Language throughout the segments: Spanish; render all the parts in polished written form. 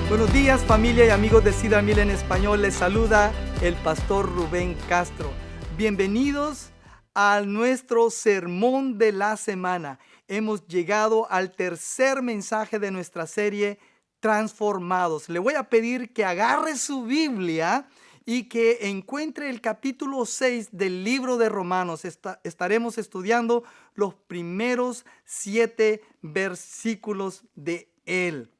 Buenos días, familia y amigos de Cedar Mill en español. Les saluda el pastor Rubén Castro. Bienvenidos a nuestro sermón de la semana. Hemos llegado al tercer mensaje de nuestra serie Transformados. Le voy a pedir que agarre su Biblia y que encuentre el capítulo 6 del libro de Romanos. Estaremos estudiando los primeros 7 versículos de él.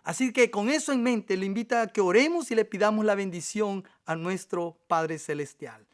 Así que con eso en mente, le invito a que oremos y le pidamos la bendición a nuestro Padre Celestial.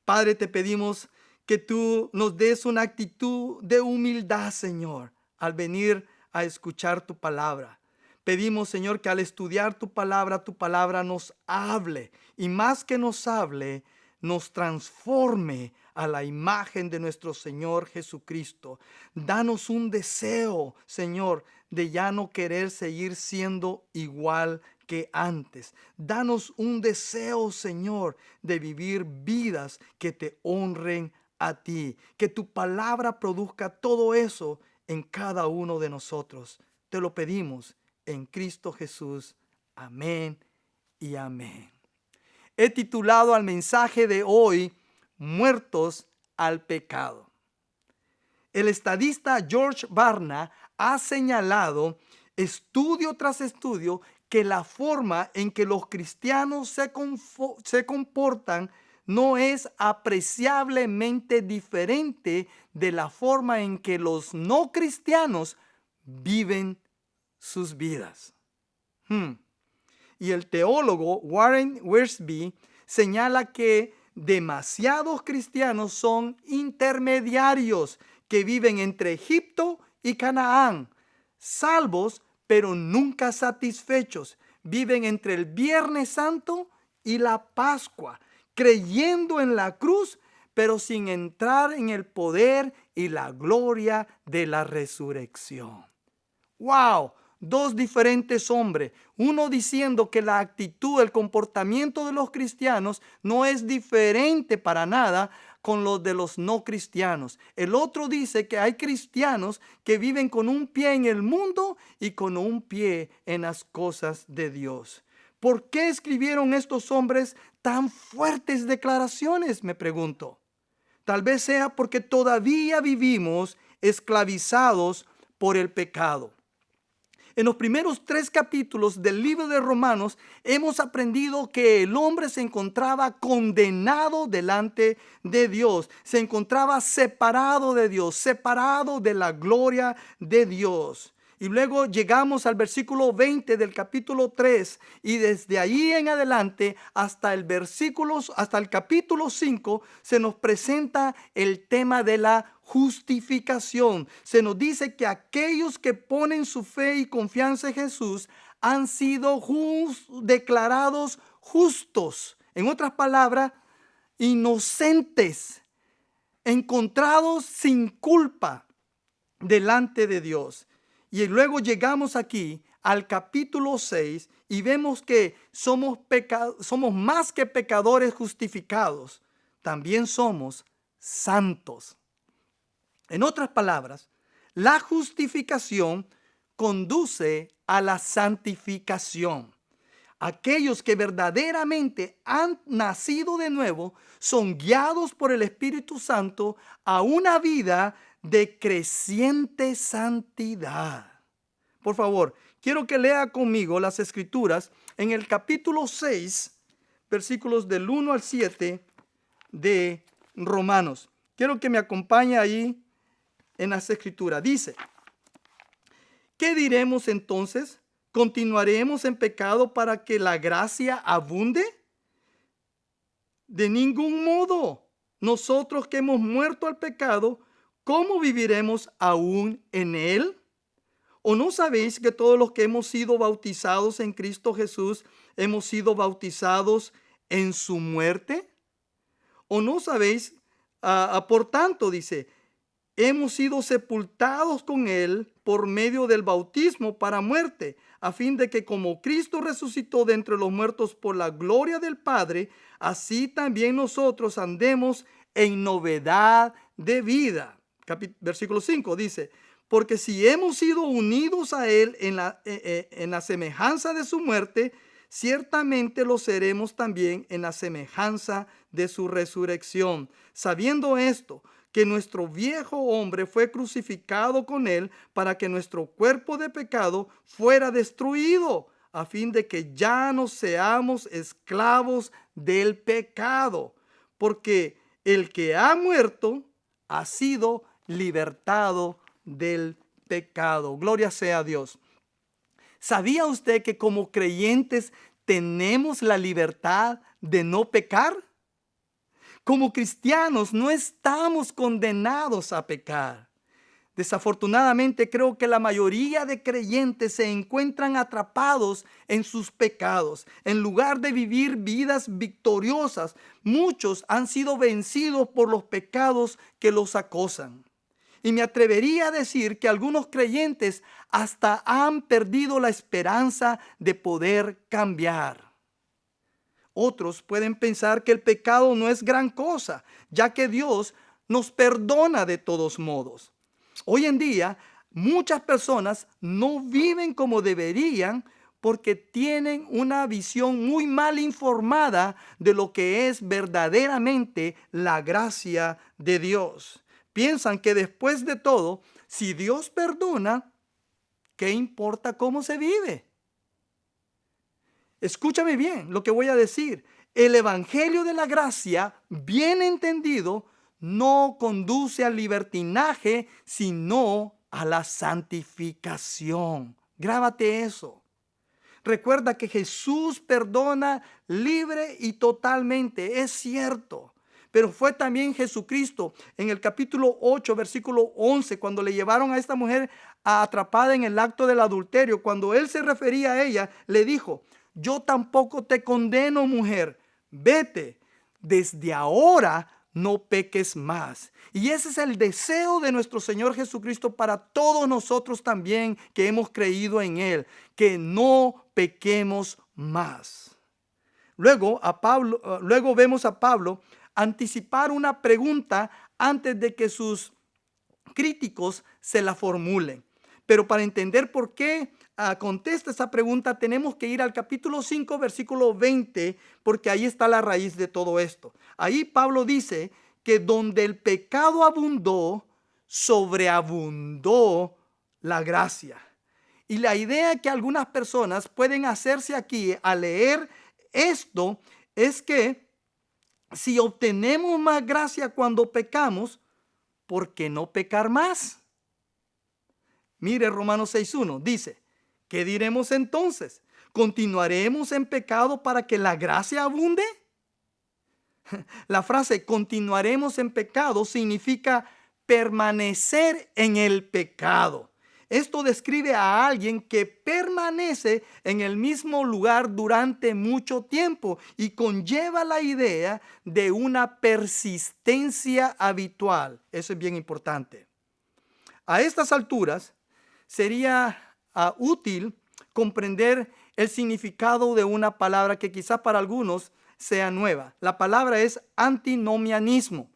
Padre, te pedimos que tú nos des una actitud de humildad, Señor, al venir a escuchar tu palabra. Pedimos, Señor, que al estudiar tu palabra nos hable y más que nos hable, nos transforme a la imagen de nuestro Señor Jesucristo. Danos un deseo, Señor, de ya no querer seguir siendo igual que antes. Danos un deseo, Señor, de vivir vidas que te honren a ti. Que tu palabra produzca todo eso en cada uno de nosotros. Te lo pedimos en Cristo Jesús. Amén y amén. He titulado al mensaje de hoy, Muertos al pecado. El estadista George Barna ha señalado, estudio tras estudio, que la forma en que los cristianos se comportan no es apreciablemente diferente de la forma en que los no cristianos viven sus vidas. Y el teólogo Warren Wiersbe señala que demasiados cristianos son intermediarios que viven entre Egipto y Canaán, salvos pero nunca satisfechos. Viven entre el Viernes Santo y la Pascua, creyendo en la cruz, pero sin entrar en el poder y la gloria de la resurrección. ¡Wow! Dos diferentes hombres, uno diciendo que la actitud, el comportamiento de los cristianos no es diferente para nada con los de los no cristianos. El otro dice que hay cristianos que viven con un pie en el mundo y con un pie en las cosas de Dios. ¿Por qué escribieron estos hombres tan fuertes declaraciones? Me pregunto. Tal vez sea porque todavía vivimos esclavizados por el pecado. En los primeros 3 capítulos del libro de Romanos hemos aprendido que el hombre se encontraba condenado delante de Dios. Se encontraba separado de Dios, separado de la gloria de Dios. Y luego llegamos al versículo 20 del capítulo 3 y desde ahí en adelante hasta el capítulo 5 se nos presenta el tema de la justificación. Se nos dice que aquellos que ponen su fe y confianza en Jesús han sido declarados justos. En otras palabras, inocentes, encontrados sin culpa delante de Dios. Y luego llegamos aquí al capítulo 6 y vemos que somos más que pecadores justificados, también somos santos. En otras palabras, la justificación conduce a la santificación. Aquellos que verdaderamente han nacido de nuevo son guiados por el Espíritu Santo a una vida de creciente santidad. Por favor, quiero que lea conmigo las Escrituras en el capítulo 6, versículos del 1 al 7 de Romanos. Quiero que me acompañe ahí en las Escrituras. Dice, ¿qué diremos entonces? ¿Continuaremos en pecado para que la gracia abunde? De ningún modo. Nosotros que hemos muerto al pecado, ¿cómo viviremos aún en él? ¿O no sabéis que todos los que hemos sido bautizados en Cristo Jesús hemos sido bautizados en su muerte? ¿O no sabéis, por tanto, dice, hemos sido sepultados con él por medio del bautismo para muerte, a fin de que como Cristo resucitó de entre los muertos por la gloria del Padre, así también nosotros andemos en novedad de vida? Versículo 5 dice, porque si hemos sido unidos a Él en la semejanza de su muerte, ciertamente lo seremos también en la semejanza de su resurrección. Sabiendo esto, que nuestro viejo hombre fue crucificado con Él para que nuestro cuerpo de pecado fuera destruido, a fin de que ya no seamos esclavos del pecado, porque el que ha muerto ha sido libertado del pecado. Gloria sea a Dios. ¿Sabía usted que como creyentes tenemos la libertad de no pecar? Como cristianos no estamos condenados a pecar. Desafortunadamente creo que la mayoría de creyentes se encuentran atrapados en sus pecados. En lugar de vivir vidas victoriosas, muchos han sido vencidos por los pecados que los acosan. Y me atrevería a decir que algunos creyentes hasta han perdido la esperanza de poder cambiar. Otros pueden pensar que el pecado no es gran cosa, ya que Dios nos perdona de todos modos. Hoy en día, muchas personas no viven como deberían porque tienen una visión muy mal informada de lo que es verdaderamente la gracia de Dios. Piensan que después de todo, si Dios perdona, ¿qué importa cómo se vive? Escúchame bien lo que voy a decir. El evangelio de la gracia, bien entendido, no conduce al libertinaje, sino a la santificación. Grábate eso. Recuerda que Jesús perdona libre y totalmente, es cierto. Pero fue también Jesucristo en el capítulo 8, versículo 11, cuando le llevaron a esta mujer atrapada en el acto del adulterio. Cuando él se refería a ella, le dijo: yo tampoco te condeno, mujer, vete, desde ahora no peques más. Y ese es el deseo de nuestro Señor Jesucristo para todos nosotros también que hemos creído en Él, que no pequemos más. Luego vemos a Pablo anticipar una pregunta antes de que sus críticos se la formulen. Pero para entender por qué contesta esa pregunta, tenemos que ir al capítulo 5, versículo 20, porque ahí está la raíz de todo esto. Ahí Pablo dice que donde el pecado abundó, sobreabundó la gracia. Y la idea que algunas personas pueden hacerse aquí al leer esto es que si obtenemos más gracia cuando pecamos, ¿por qué no pecar más? Mire, Romanos 6:1 dice: ¿qué diremos entonces? ¿Continuaremos en pecado para que la gracia abunde? La frase continuaremos en pecado significa permanecer en el pecado. Esto describe a alguien que permanece en el mismo lugar durante mucho tiempo y conlleva la idea de una persistencia habitual. Eso es bien importante. A estas alturas sería útil comprender el significado de una palabra que quizás para algunos sea nueva. La palabra es antinomianismo.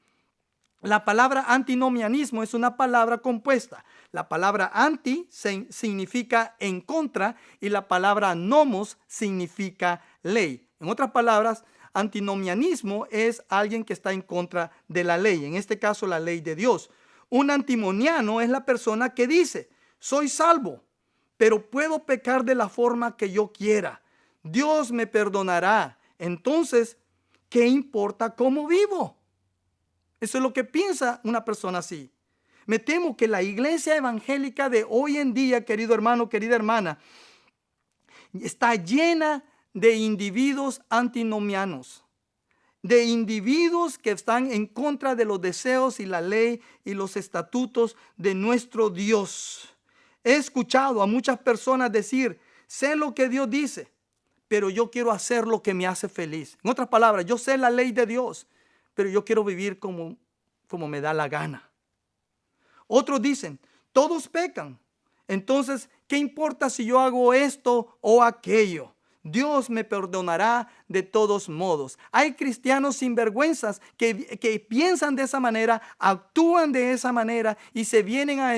La palabra antinomianismo es una palabra compuesta. La palabra anti significa en contra y la palabra nomos significa ley. En otras palabras, antinomianismo es alguien que está en contra de la ley, en este caso la ley de Dios. Un antimoniano es la persona que dice: soy salvo, pero puedo pecar de la forma que yo quiera. Dios me perdonará. Entonces, ¿qué importa cómo vivo? Eso es lo que piensa una persona así. Me temo que la iglesia evangélica de hoy en día, querido hermano, querida hermana, está llena de individuos antinomianos, de individuos que están en contra de los deseos y la ley y los estatutos de nuestro Dios. He escuchado a muchas personas decir: sé lo que Dios dice, pero yo quiero hacer lo que me hace feliz. En otras palabras, yo sé la ley de Dios, pero yo quiero vivir como me da la gana. Otros dicen: todos pecan, entonces, ¿qué importa si yo hago esto o aquello? Dios me perdonará de todos modos. Hay cristianos sinvergüenzas que piensan de esa manera, actúan de esa manera y se vienen a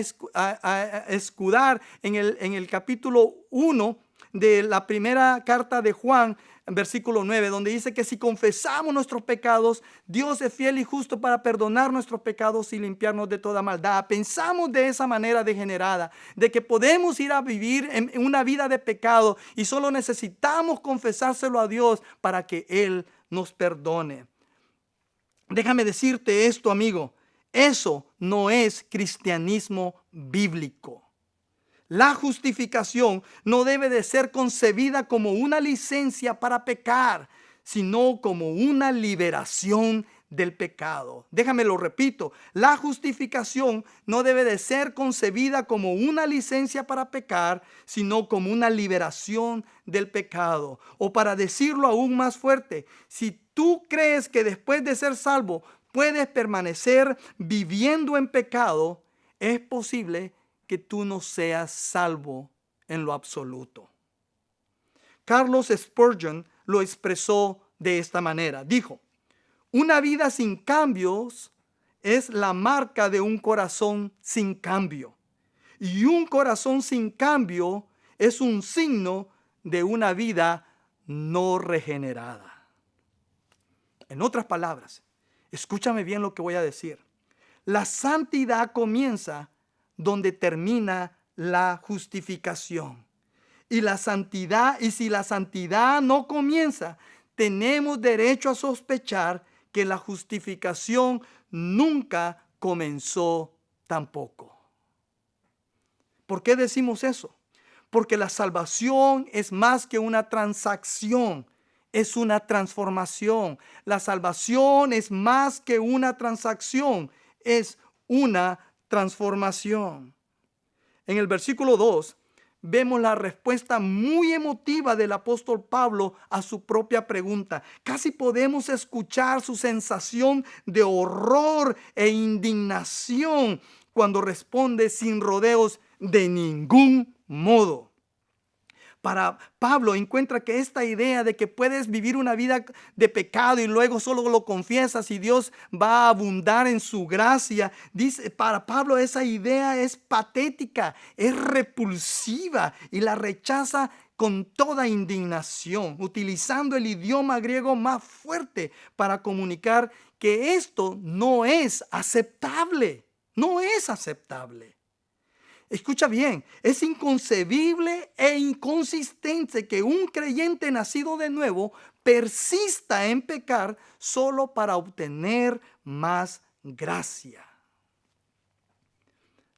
escudar en el capítulo 1 de la primera carta de Juan, versículo 9, donde dice que si confesamos nuestros pecados, Dios es fiel y justo para perdonar nuestros pecados y limpiarnos de toda maldad. Pensamos de esa manera degenerada, de que podemos ir a vivir en una vida de pecado y solo necesitamos confesárselo a Dios para que Él nos perdone. Déjame decirte esto, amigo, eso no es cristianismo bíblico. La justificación no debe de ser concebida como una licencia para pecar, sino como una liberación del pecado. Déjame lo repito, la justificación no debe de ser concebida como una licencia para pecar, sino como una liberación del pecado. O para decirlo aún más fuerte, si tú crees que después de ser salvo puedes permanecer viviendo en pecado, es posible que tú no seas salvo en lo absoluto. Carlos Spurgeon lo expresó de esta manera. Dijo: una vida sin cambios es la marca de un corazón sin cambio. Y un corazón sin cambio es un signo de una vida no regenerada. En otras palabras, escúchame bien lo que voy a decir. La santidad comienza donde termina la justificación. Y si la santidad no comienza, tenemos derecho a sospechar que la justificación nunca comenzó tampoco. ¿Por qué decimos eso? Porque la salvación es más que una transacción, es una transformación. La salvación es más que una transacción, es una transformación. En el versículo 2 vemos la respuesta muy emotiva del apóstol Pablo a su propia pregunta. Casi podemos escuchar su sensación de horror e indignación cuando responde sin rodeos: de ningún modo. Para Pablo encuentra que esta idea de que puedes vivir una vida de pecado y luego solo lo confiesas y Dios va a abundar en su gracia, dice, para Pablo esa idea es patética, es repulsiva y la rechaza con toda indignación, utilizando el idioma griego más fuerte para comunicar que esto no es aceptable, no es aceptable. Escucha bien, es inconcebible e inconsistente que un creyente nacido de nuevo persista en pecar solo para obtener más gracia.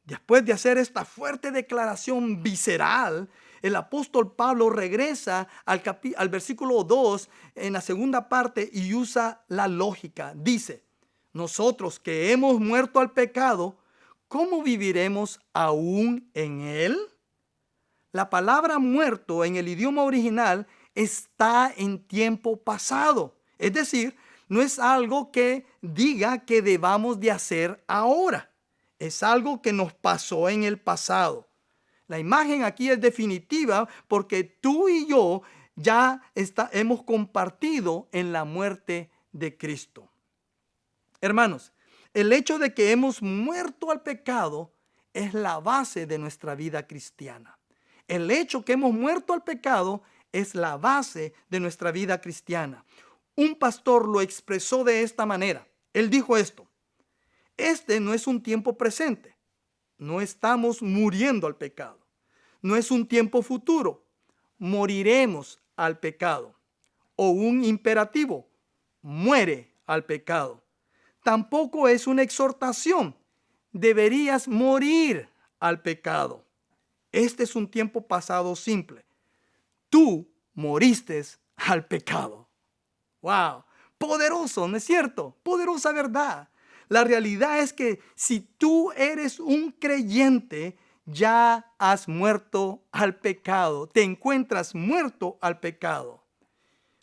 Después de hacer esta fuerte declaración visceral, el apóstol Pablo regresa al versículo 2 en la segunda parte y usa la lógica. Dice: nosotros que hemos muerto al pecado, ¿cómo viviremos aún en él? La palabra muerto en el idioma original está en tiempo pasado. Es decir, no es algo que diga que debamos de hacer ahora. Es algo que nos pasó en el pasado. La imagen aquí es definitiva porque tú y yo ya hemos compartido en la muerte de Cristo. Hermanos, el hecho de que hemos muerto al pecado es la base de nuestra vida cristiana. El hecho que hemos muerto al pecado es la base de nuestra vida cristiana. Un pastor lo expresó de esta manera. Él dijo esto: este no es un tiempo presente. No estamos muriendo al pecado. No es un tiempo futuro. Moriremos al pecado. O un imperativo: muere al pecado. Tampoco es una exhortación: deberías morir al pecado. Este es un tiempo pasado simple. Tú moriste al pecado. ¡Wow! Poderoso, ¿no es cierto? Poderosa verdad. La realidad es que si tú eres un creyente, ya has muerto al pecado. Te encuentras muerto al pecado.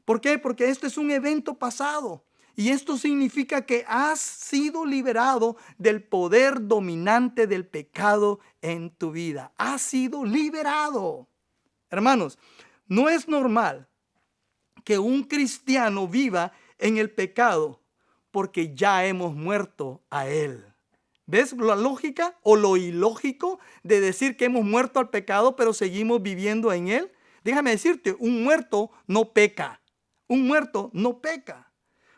¿Por qué? Porque esto es un evento pasado. Y esto significa que has sido liberado del poder dominante del pecado en tu vida. Has sido liberado. Hermanos, no es normal que un cristiano viva en el pecado porque ya hemos muerto a él. ¿Ves la lógica o lo ilógico de decir que hemos muerto al pecado pero seguimos viviendo en él? Déjame decirte, un muerto no peca. Un muerto no peca.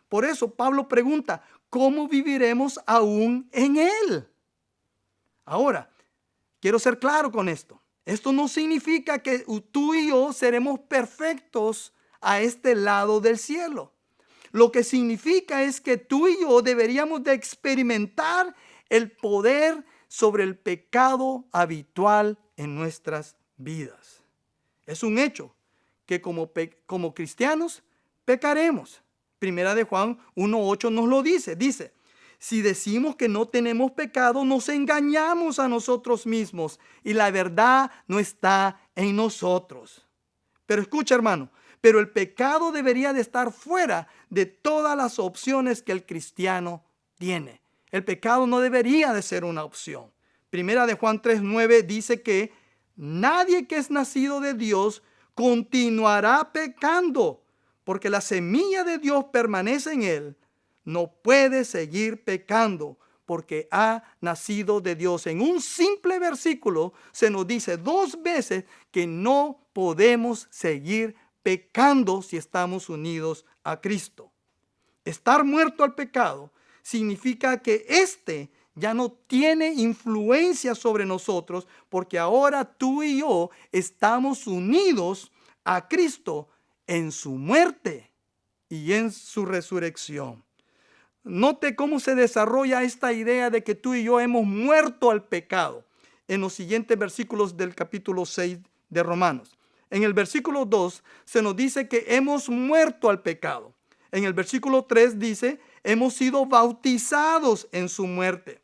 Por eso Pablo pregunta, ¿cómo viviremos aún en él? Ahora, quiero ser claro con esto. Esto no significa que tú y yo seremos perfectos a este lado del cielo. Lo que significa es que tú y yo deberíamos de experimentar el poder sobre el pecado habitual en nuestras vidas. Es un hecho que como cristianos pecaremos. Primera de Juan 1:8 nos lo dice. Dice, si decimos que no tenemos pecado, nos engañamos a nosotros mismos y la verdad no está en nosotros. Pero escucha, hermano, pero el pecado debería de estar fuera de todas las opciones que el cristiano tiene. El pecado no debería de ser una opción. Primera de Juan 3:9 dice que nadie que es nacido de Dios continuará pecando, porque la semilla de Dios permanece en él. No puede seguir pecando porque ha nacido de Dios. En un simple versículo se nos dice 2 veces que no podemos seguir pecando si estamos unidos a Cristo. Estar muerto al pecado significa que éste ya no tiene influencia sobre nosotros porque ahora tú y yo estamos unidos a Cristo en su muerte y en su resurrección. Note cómo se desarrolla esta idea de que tú y yo hemos muerto al pecado en los siguientes versículos del capítulo 6 de Romanos. En el versículo 2 se nos dice que hemos muerto al pecado. En el versículo 3 dice, hemos sido bautizados en su muerte.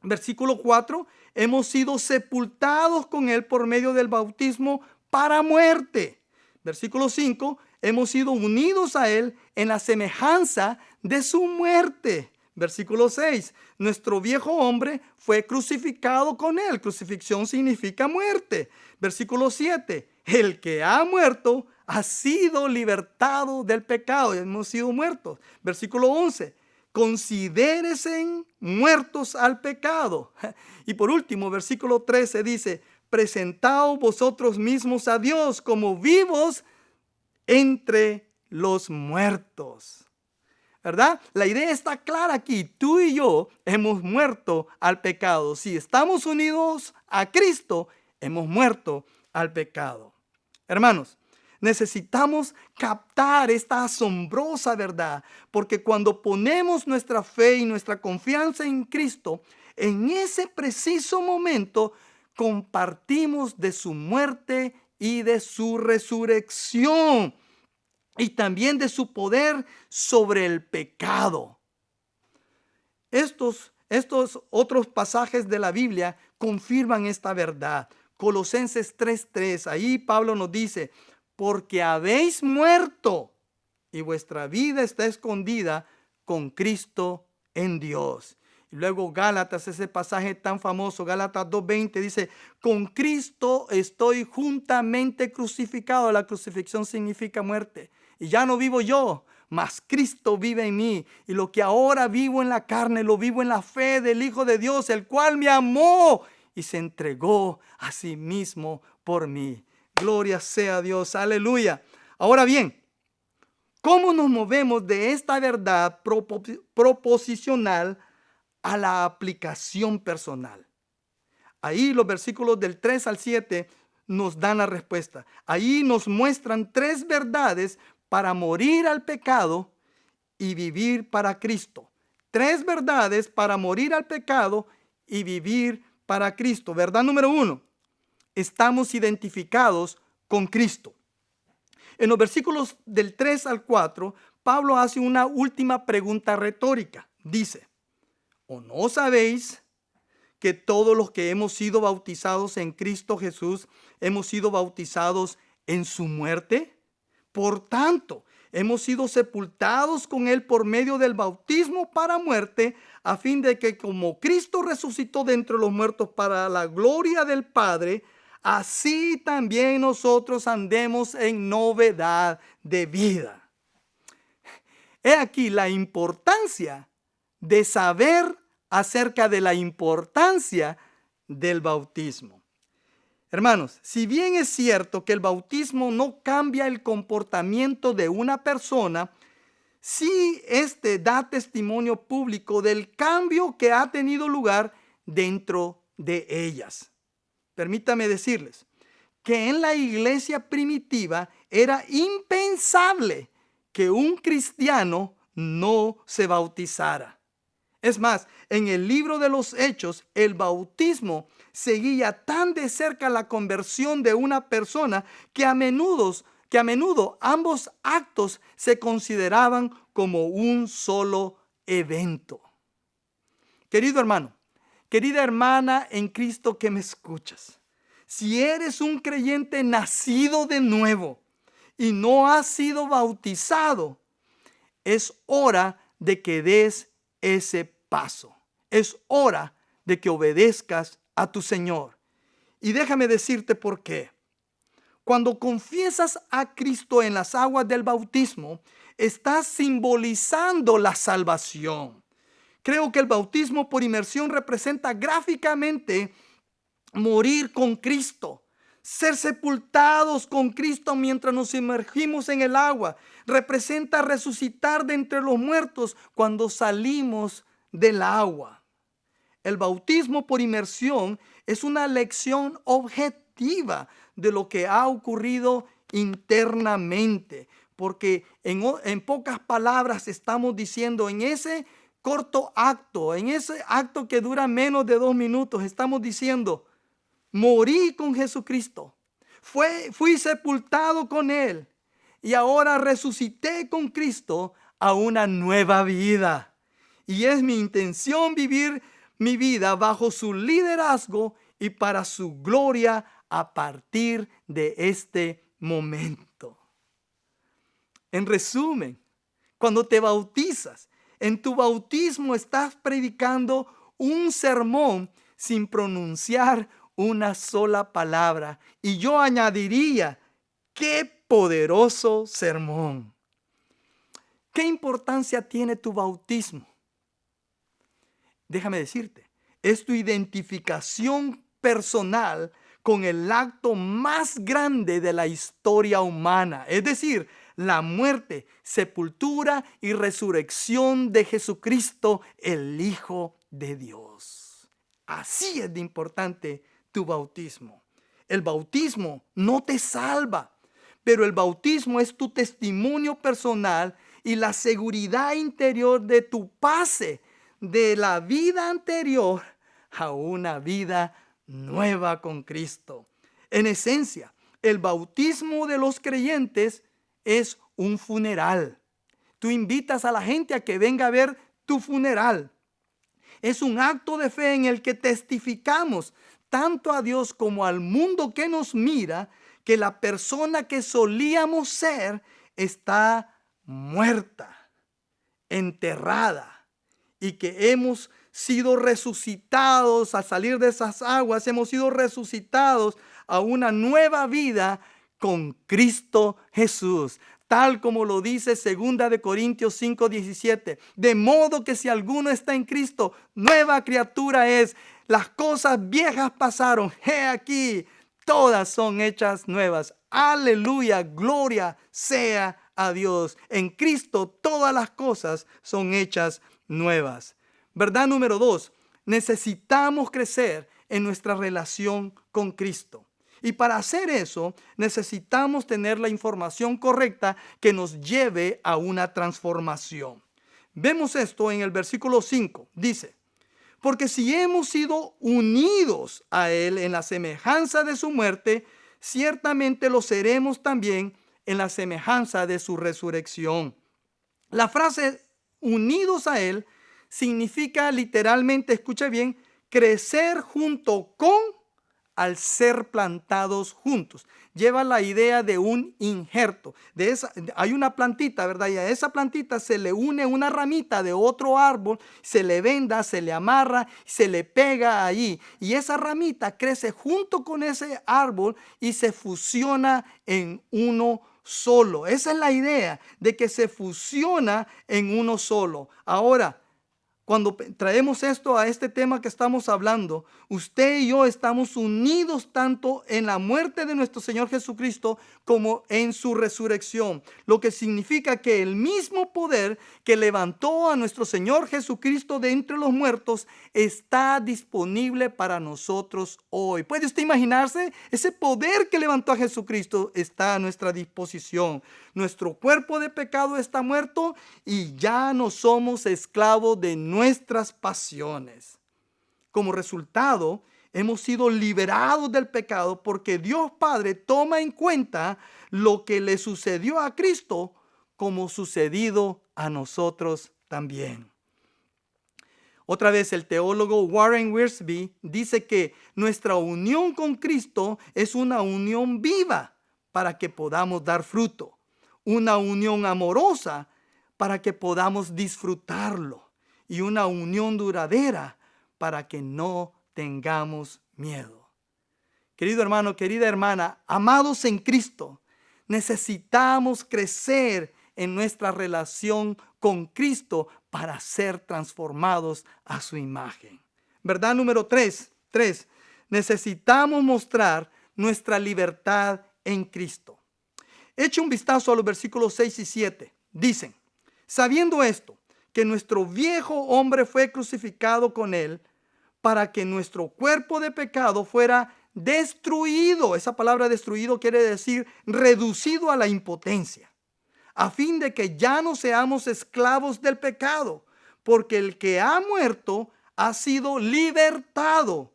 Versículo 4, hemos sido sepultados con él por medio del bautismo para muerte. Versículo 5, hemos sido unidos a él en la semejanza de su muerte. Versículo 6, nuestro viejo hombre fue crucificado con él. Crucifixión significa muerte. Versículo 7, el que ha muerto ha sido libertado del pecado. Hemos sido muertos. Versículo 11, considérense muertos al pecado. Y por último, versículo 13 dice, presentaos vosotros mismos a Dios como vivos entre los muertos. ¿Verdad? La idea está clara aquí. Tú y yo hemos muerto al pecado. Si estamos unidos a Cristo, hemos muerto al pecado. Hermanos, necesitamos captar esta asombrosa verdad, porque cuando ponemos nuestra fe y nuestra confianza en Cristo, en ese preciso momento compartimos de su muerte y de su resurrección y también de su poder sobre el pecado. Estos otros pasajes de la Biblia confirman esta verdad. Colosenses 3:3, ahí Pablo nos dice, porque habéis muerto y vuestra vida está escondida con Cristo en Dios. Y luego Gálatas, ese pasaje tan famoso, Gálatas 2:20 dice, con Cristo estoy juntamente crucificado. La crucifixión significa muerte. Y ya no vivo yo, mas Cristo vive en mí. Y lo que ahora vivo en la carne, lo vivo en la fe del Hijo de Dios, el cual me amó y se entregó a sí mismo por mí. Gloria sea a Dios, aleluya. Ahora bien, ¿cómo nos movemos de esta verdad proposicional a la aplicación personal? Ahí los versículos del 3 al 7 nos dan la respuesta. Ahí nos muestran 3 verdades para morir al pecado y vivir para Cristo. 3 verdades para morir al pecado y vivir para Cristo. Verdad número 1. Estamos identificados con Cristo. En los versículos del 3 al 4, Pablo hace una última pregunta retórica. Dice, ¿o no sabéis que todos los que hemos sido bautizados en Cristo Jesús hemos sido bautizados en su muerte? Por tanto, hemos sido sepultados con él por medio del bautismo para muerte, a fin de que como Cristo resucitó de entre los muertos para la gloria del Padre, así también nosotros andemos en novedad de vida. He aquí la importancia de saber acerca de la importancia del bautismo. Hermanos, si bien es cierto que el bautismo no cambia el comportamiento de una persona, sí da testimonio público del cambio que ha tenido lugar dentro de ellas. Permítame decirles que en la iglesia primitiva era impensable que un cristiano no se bautizara. Es más, en el libro de los Hechos, el bautismo seguía tan de cerca la conversión de una persona que a menudo ambos actos se consideraban como un solo evento. Querido hermano, querida hermana en Cristo que me escuchas, si eres un creyente nacido de nuevo y no has sido bautizado, es hora de que des ese paso. Es hora de que obedezcas a tu Señor. Y déjame decirte por qué. Cuando confiesas a Cristo en las aguas del bautismo, estás simbolizando la salvación. Creo que el bautismo por inmersión representa gráficamente morir con Cristo. Ser sepultados con Cristo mientras nos sumergimos en el agua representa resucitar de entre los muertos cuando salimos del agua. El bautismo por inmersión es una lección objetiva de lo que ha ocurrido internamente, porque en pocas palabras estamos diciendo, en ese corto acto, en ese acto que dura menos de 2 minutos, estamos diciendo: morí con Jesucristo, fui sepultado con Él y ahora resucité con Cristo a una nueva vida. Y es mi intención vivir mi vida bajo su liderazgo y para su gloria a partir de este momento. En resumen, cuando te bautizas, en tu bautismo estás predicando un sermón sin pronunciar una sola palabra. Y yo añadiría, ¡qué poderoso sermón! ¿Qué importancia tiene tu bautismo? Déjame decirte, es tu identificación personal con el acto más grande de la historia humana, es decir, la muerte, sepultura y resurrección de Jesucristo, el Hijo de Dios. Así es de importante tu bautismo. El bautismo no te salva, pero el bautismo es tu testimonio personal y la seguridad interior de tu pase de la vida anterior a una vida nueva con Cristo. En esencia, el bautismo de los creyentes es un funeral. Tú invitas a la gente a que venga a ver tu funeral. Es un acto de fe en el que testificamos tanto a Dios como al mundo que nos mira que la persona que solíamos ser está muerta, enterrada, y que hemos sido resucitados al salir de esas aguas, hemos sido resucitados a una nueva vida con Cristo Jesús. Tal como lo dice 2 Corintios 5:17. De modo que si alguno está en Cristo, nueva criatura es. Las cosas viejas pasaron. He aquí, todas son hechas nuevas. Aleluya, gloria sea a Dios. En Cristo todas las cosas son hechas nuevas. Verdad número 2. Necesitamos crecer en nuestra relación con Cristo. Y para hacer eso, necesitamos tener la información correcta que nos lleve a una transformación. Vemos esto en el versículo 5. Dice: porque si hemos sido unidos a Él en la semejanza de su muerte, ciertamente lo seremos también en la semejanza de su resurrección. La frase unidos a Él significa literalmente, escucha bien, crecer junto con, al ser plantados juntos. lleva la idea de un injerto. Hay una plantita, ¿verdad? Y a esa plantita se le une una ramita de otro árbol, se le venda, se le amarra, se le pega ahí. Y esa ramita crece junto con ese árbol y se fusiona en uno solo. Esa es la idea de que se fusiona en uno solo. Ahora, cuando traemos esto a este tema que estamos hablando, usted y yo estamos unidos tanto en la muerte de nuestro Señor Jesucristo como en su resurrección. Lo que significa que el mismo poder que levantó a nuestro Señor Jesucristo de entre los muertos está disponible para nosotros hoy. ¿Puede usted imaginarse? Ese poder que levantó a Jesucristo está a nuestra disposición. Nuestro cuerpo de pecado está muerto y ya no somos esclavos de nuestras pasiones. Como resultado, hemos sido liberados del pecado porque Dios Padre toma en cuenta lo que le sucedió a Cristo como sucedido a nosotros también. Otra vez, el teólogo Warren Wiersbe dice que nuestra unión con Cristo es una unión viva para que podamos dar fruto, una unión amorosa para que podamos disfrutarlo y una unión duradera para que no tengamos miedo. Querido hermano, querida hermana, amados en Cristo, necesitamos crecer en nuestra relación con Cristo para ser transformados a su imagen. Verdad número 3. Necesitamos mostrar nuestra libertad en Cristo. Eche un vistazo a los versículos 6 y 7. Dicen: sabiendo esto, que nuestro viejo hombre fue crucificado con él, para que nuestro cuerpo de pecado fuera destruido. Esa palabra destruido quiere decir reducido a la impotencia, a fin de que ya no seamos esclavos del pecado, porque el que ha muerto ha sido libertado.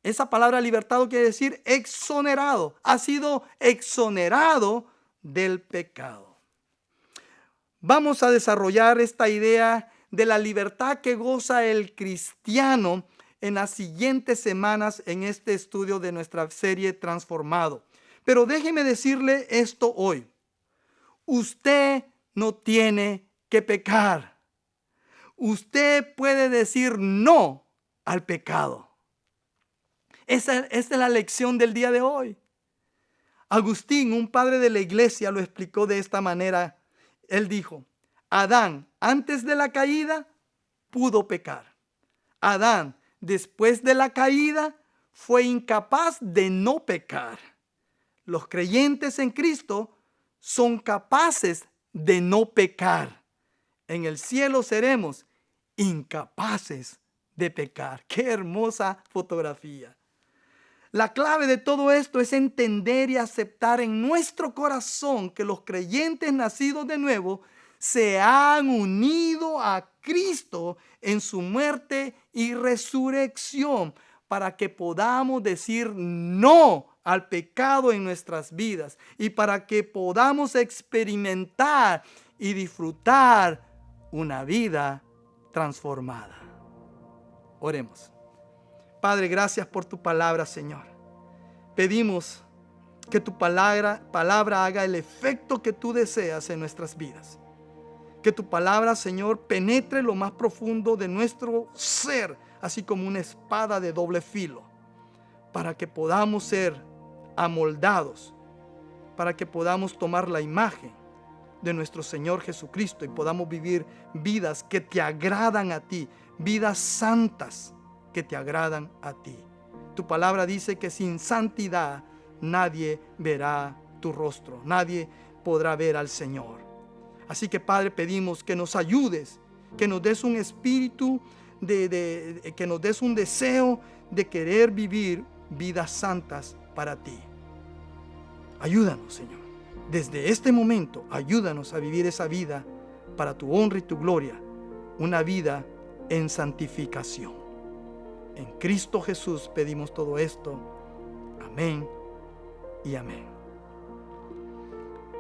Esa palabra libertado quiere decir exonerado. Ha sido exonerado del pecado. Vamos a desarrollar esta idea de la libertad que goza el cristiano en las siguientes semanas en este estudio de nuestra serie Transformado. Pero déjeme decirle esto hoy. Usted no tiene que pecar. Usted puede decir no al pecado. Esa es la lección del día de hoy. Agustín, un padre de la iglesia, lo explicó de esta manera. Él dijo: Adán, antes de la caída, pudo pecar. Adán, después de la caída, fue incapaz de no pecar. Los creyentes en Cristo son capaces de no pecar. En el cielo seremos incapaces de pecar. ¡Qué hermosa fotografía! La clave de todo esto es entender y aceptar en nuestro corazón que los creyentes nacidos de nuevo se han unido a Cristo en su muerte y resurrección para que podamos decir no al pecado en nuestras vidas y para que podamos experimentar y disfrutar una vida transformada. Oremos. Padre, gracias por tu palabra, Señor. Pedimos que tu palabra haga el efecto que tú deseas en nuestras vidas. Que tu palabra, Señor, penetre lo más profundo de nuestro ser, así como una espada de doble filo, para que podamos ser amoldados, para que podamos tomar la imagen de nuestro Señor Jesucristo y podamos vivir vidas que te agradan a ti, vidas santas que te agradan a ti. Tu palabra dice que sin santidad nadie verá tu rostro, nadie podrá ver al Señor. Así que, Padre, pedimos que nos ayudes, que nos des un espíritu, que nos des un deseo de querer vivir vidas santas para ti. Ayúdanos, Señor. Desde este momento, ayúdanos a vivir esa vida para tu honra y tu gloria, una vida en santificación. En Cristo Jesús pedimos todo esto. Amén y amén.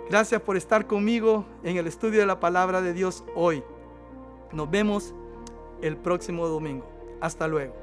Gracias por estar conmigo en el estudio de la palabra de Dios hoy. Nos vemos el próximo domingo. Hasta luego.